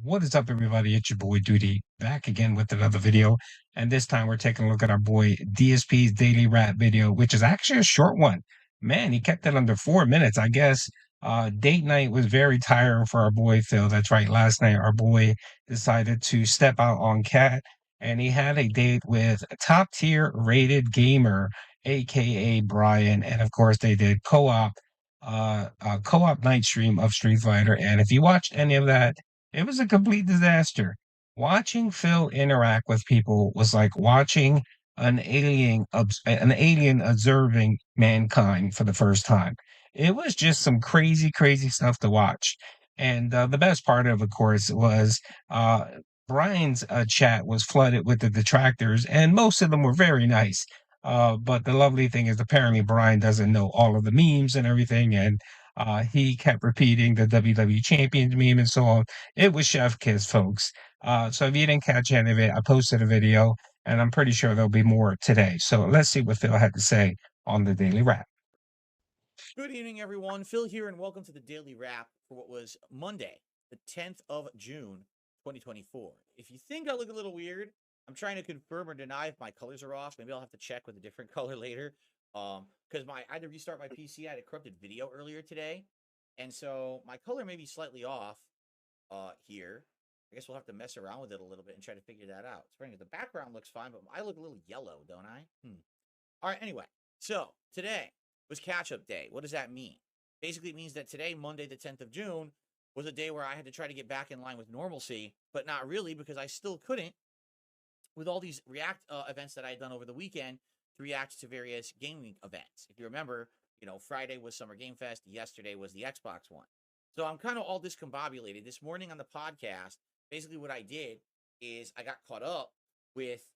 What is up, everybody? It's your boy Duty back again with another video. And this time we're taking a look at our boy DSP's daily rap video, which is actually a short one. Man, he kept it under 4 minutes. I guess date night was very tiring for our boy Phil. That's right. Last night, our boy decided to step out on Cat and he had a date with a top tier rated gamer, aka Brian. And of course, they did co-op night stream of Street Fighter. And if you watched any of that, it was a complete disaster. Watching Phil interact with people was like watching an alien observing mankind for the first time. It was just some crazy, crazy stuff to watch. And the best part of course, was uh, Brian's chat was flooded with the detractors, and most of them were very nice. But the lovely thing is, apparently, Brian doesn't know all of the memes and everything, and he kept repeating the WWE Champions meme and so on. It was chef kiss, folks. So if you didn't catch any of it, I posted a video, and I'm pretty sure there'll be more today. So let's see what Phil had to say on the Daily Wrap. Good evening, everyone. Phil here, and welcome to the Daily Wrap for what was Monday, the 10th of June, 2024. If you think I look a little weird, I'm trying to confirm or deny if my colors are off. Maybe I'll have to check with a different color later. Because I had to restart my PC. I had a corrupted video earlier today, and so my color may be slightly off here. I guess we'll have to mess around with it a little bit and try to figure that out. The background looks fine, but I look a little yellow, don't I? All right, anyway. So, today was catch-up day. What does that mean? Basically, it means that today, Monday, the 10th of June, was a day where I had to try to get back in line with normalcy, but not really because I still couldn't with all these React events that I had done over the weekend to react to various gaming events. If you remember, Friday was Summer Game Fest. Yesterday was the Xbox one. So I'm kind of all discombobulated. This morning on the podcast, basically what I did is I got caught up with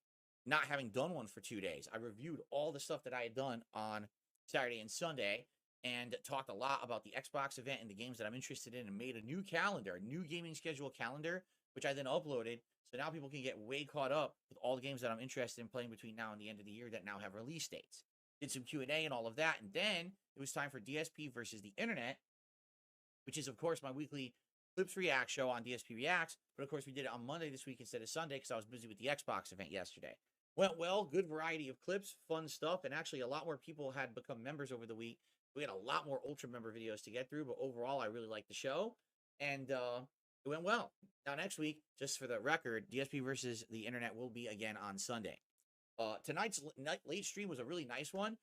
not having done one for 2 days. I reviewed all the stuff that I had done on Saturday and Sunday and talked a lot about the Xbox event and the games that I'm interested in and made a new calendar, a new gaming schedule calendar, which I then uploaded. So now people can get way caught up with all the games that I'm interested in playing between now and the end of the year that now have release dates. Did some Q&A and all of that. And then it was time for DSP versus the internet, which is, of course, my weekly Clips React show on DSP Reacts. But, of course, we did it on Monday this week instead of Sunday because I was busy with the Xbox event yesterday. Went well, good variety of clips, fun stuff, and actually a lot more people had become members over the week. We had a lot more Ultra member videos to get through, but overall, I really liked the show, and it went well. Now, next week, just for the record, DSP versus the internet will be again on Sunday. Tonight's late stream was a really nice one.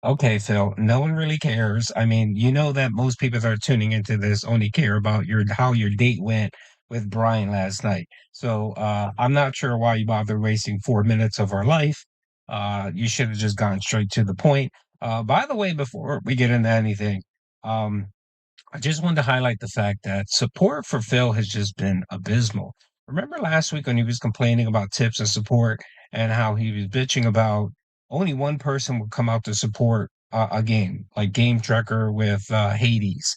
Okay, Phil, no one really cares. I mean, you know that most people that are tuning into this only care about how your date went with Brian last night. So I'm not sure why you bother wasting 4 minutes of our life. You should have just gone straight to the point. By the way, before we get into anything, um, I just wanted to highlight the fact that support for Phil has just been abysmal. Remember last week when he was complaining about tips and support and how he was bitching about only one person would come out to support a game, like Game Tracker with Hades.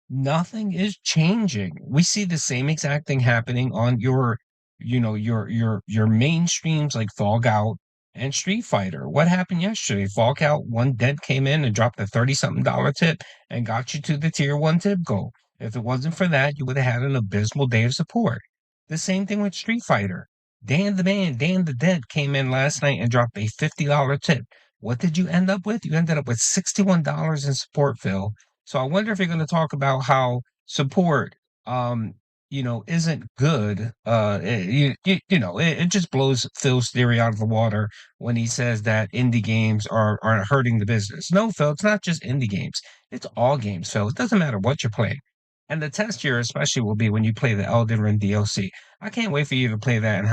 Nothing is changing. We see the same exact thing happening on your mainstreams like Fallout and Street Fighter. What happened yesterday? Fallout one dead came in and dropped a 30 something dollar tip and got you to the tier one tip goal. If it wasn't for that, you would have had an abysmal day of support. The same thing with Street Fighter. Dan the Man, Dan the Dead came in last night and dropped a $50 tip. What did you end up with? You ended up with $61 in support, Phil. So I wonder if you're going to talk about how support, isn't good. It just blows Phil's theory out of the water when he says that indie games are hurting the business. No, Phil, it's not just indie games. It's all games, Phil. It doesn't matter what you're playing. And the test here, especially, will be when you play the Elden Ring DLC. I can't wait for you to play that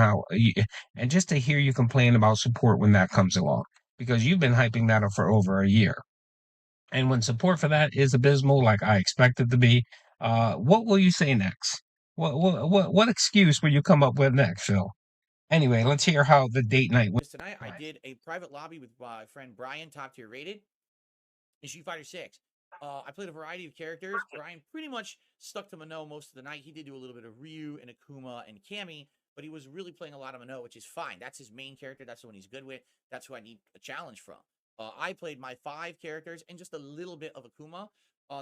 and just to hear you complain about support when that comes along because you've been hyping that up for over a year. And when support for that is abysmal, like I expect it to be, what will you say next? What excuse will you come up with next, Phil? Anyway, let's hear how the date night went. Because tonight I did a private lobby with my friend Brian, top tier rated, in Street Fighter 6. I played a variety of characters. Brian pretty much stuck to Mano most of the night. He did do a little bit of Ryu and Akuma and Cammy, but he was really playing a lot of Mano, which is fine. That's his main character. That's the one he's good with. That's who I need a challenge from. I played my 5 characters and just a little bit of Akuma.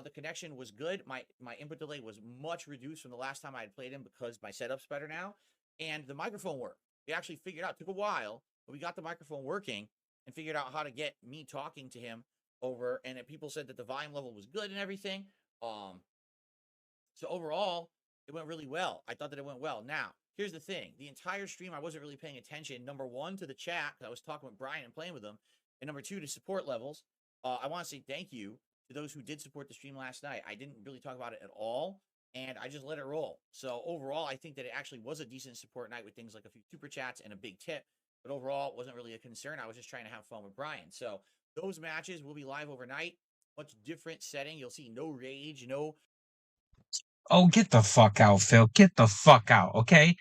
The connection was good. My input delay was much reduced from the last time I had played him because my setup's better now, and the microphone worked. We actually figured out. It took a while, but we got the microphone working and figured out how to get me talking to him over. And people said that the volume level was good and everything. So overall, it went really well. I thought that it went well. Now, here's the thing: the entire stream, I wasn't really paying attention. Number one, to the chat, because I was talking with Brian and playing with him, and number two, to support levels. I want to say thank you to those who did support the stream last night. I didn't really talk about it at all, and I just let it roll. So overall, I think that it actually was a decent support night with things like a few super chats and a big tip. But overall, it wasn't really a concern. I was just trying to have fun with Brian. So those matches will be live overnight. Much different setting. You'll see no rage, no. Oh, get the fuck out, Phil. Get the fuck out, okay?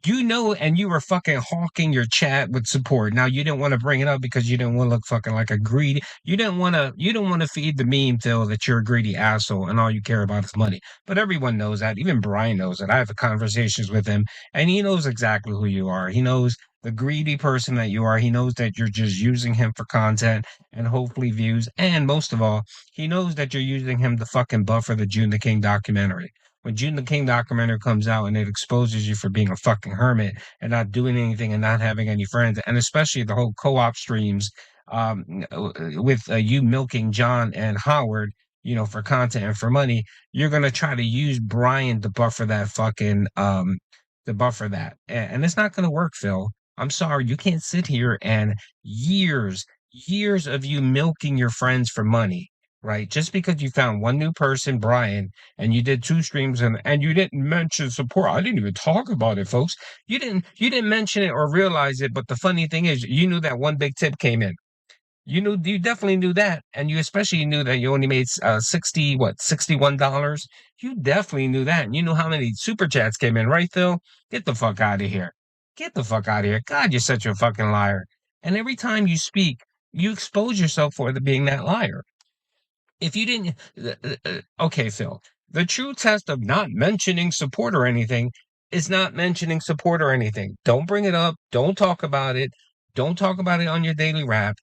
You know, and you were fucking hawking your chat with support. Now you didn't want to bring it up because you didn't want to look fucking like a greedy. You don't want to feed the meme, Phil, that you're a greedy asshole and all you care about is money. But everyone knows that. Even Brian knows that. I have conversations with him and he knows exactly who you are. He knows the greedy person that you are. He knows that you're just using him for content and hopefully views. And most of all, he knows that you're using him to fucking buffer the June the King documentary. When June the King documentary comes out and it exposes you for being a fucking hermit and not doing anything and not having any friends, and especially the whole co-op streams with you milking John and Howard, for content and for money, you're gonna try to use Brian to buffer that fucking to buffer that, and it's not gonna work, Phil. I'm sorry, you can't sit here and years of you milking your friends for money, right? Just because you found one new person, Brian, and you did two streams and you didn't mention support. I didn't even talk about it, folks. You didn't mention it or realize it, but the funny thing is you knew that one big tip came in. You definitely knew that, and you especially knew that you only made 61 dollars. You definitely knew that, and you knew how many super chats came in, right, Phil? Get the fuck out of here. Get the fuck out of here. God, you're such a fucking liar. And every time you speak, you expose yourself for being that liar. If you didn't, okay, Phil, the true test of not mentioning support or anything is not mentioning support or anything. Don't bring it up. Don't talk about it. Don't talk about it on your daily rap.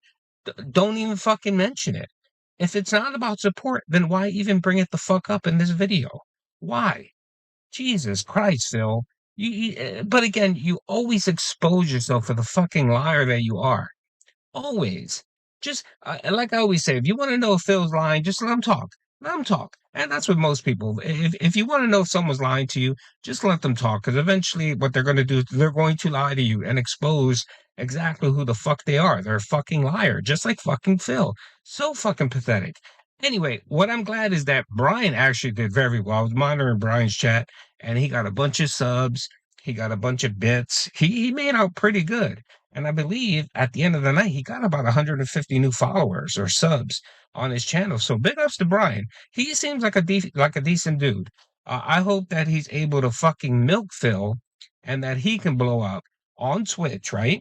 Don't even fucking mention it. If it's not about support, then why even bring it the fuck up in this video? Why? Jesus Christ, Phil. But again, you always expose yourself for the fucking liar that you are. Always. Just like I always say, if you want to know if Phil's lying, just let him talk. Let him talk. And that's what most people. If you want to know if someone's lying to you, just let them talk. Because eventually, what they're going to do is they're going to lie to you and expose exactly who the fuck they are. They're a fucking liar, just like fucking Phil. So fucking pathetic. Anyway, what I'm glad is that Brian actually did very well. I was monitoring Brian's chat, and he got a bunch of subs. He got a bunch of bits. He made out pretty good. And I believe at the end of the night, he got about 150 new followers or subs on his channel. So big ups to Brian. He seems like a decent dude. I hope that he's able to fucking milk Phil and that he can blow up on Twitch, right?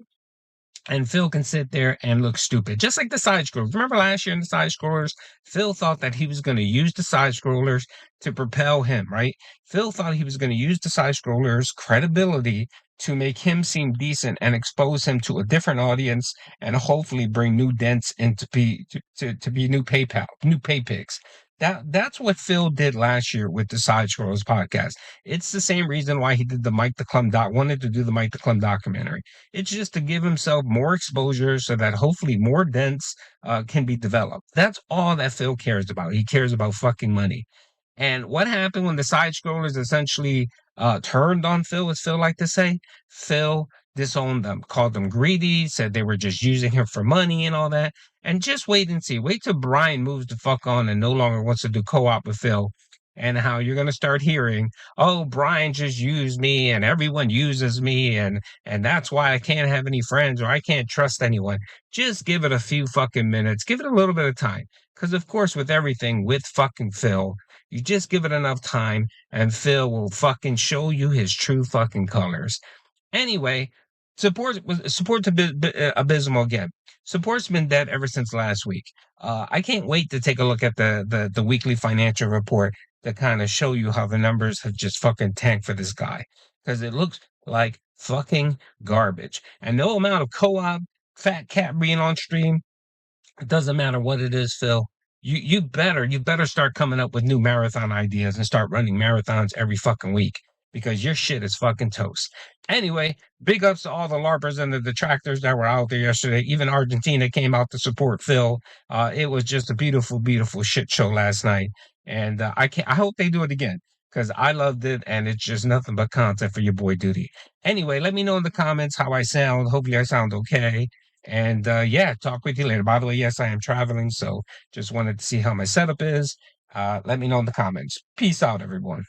And Phil can sit there and look stupid, just like the side scrollers. Remember last year in the side scrollers, Phil thought that he was going to use the side scrollers to propel him, right? Phil thought he was going to use the side scrollers' credibility to make him seem decent and expose him to a different audience and hopefully bring new dents into to be new PayPal, new pay pigs. That's what Phil did last year with the Side Scrollers podcast. It's the same reason why he did the Mike the Clum wanted to do the Mike the Clum documentary. It's just to give himself more exposure so that hopefully more dents can be developed. That's all that Phil cares about. He cares about fucking money. And what happened when the side scrollers essentially turned on Phil, as Phil liked to say? Phil disowned them, called them greedy, said they were just using him for money and all that. And just wait and see. Wait till Brian moves the fuck on and no longer wants to do co-op with Phil. And how you're gonna start hearing, oh, Brian just used me and everyone uses me, and that's why I can't have any friends or I can't trust anyone. Just give it a few fucking minutes. Give it a little bit of time. Because of course, with everything with fucking Phil, you just give it enough time and Phil will fucking show you his true fucking colors. Anyway, support's abysmal again. Support's been dead ever since last week. I can't wait to take a look at the weekly financial report to kind of show you how the numbers have just fucking tanked for this guy because it looks like fucking garbage. And no amount of co-op, Fat Cat being on stream, it doesn't matter what it is, Phil. you better start coming up with new marathon ideas and start running marathons every fucking week because your shit is fucking toast. Anyway, big ups to all the LARPers and the detractors that were out there yesterday. Even Argentina came out to support Phil. It was just a beautiful, beautiful shit show last night, and I hope they do it again because I loved it, and it's just nothing but content for your boy Duty. Anyway, let me know in the comments how I sound. Hopefully, I sound okay. And yeah, talk with you later. By the way, yes, I am traveling, so just wanted to see how my setup is. Let me know in the comments. Peace out, everyone.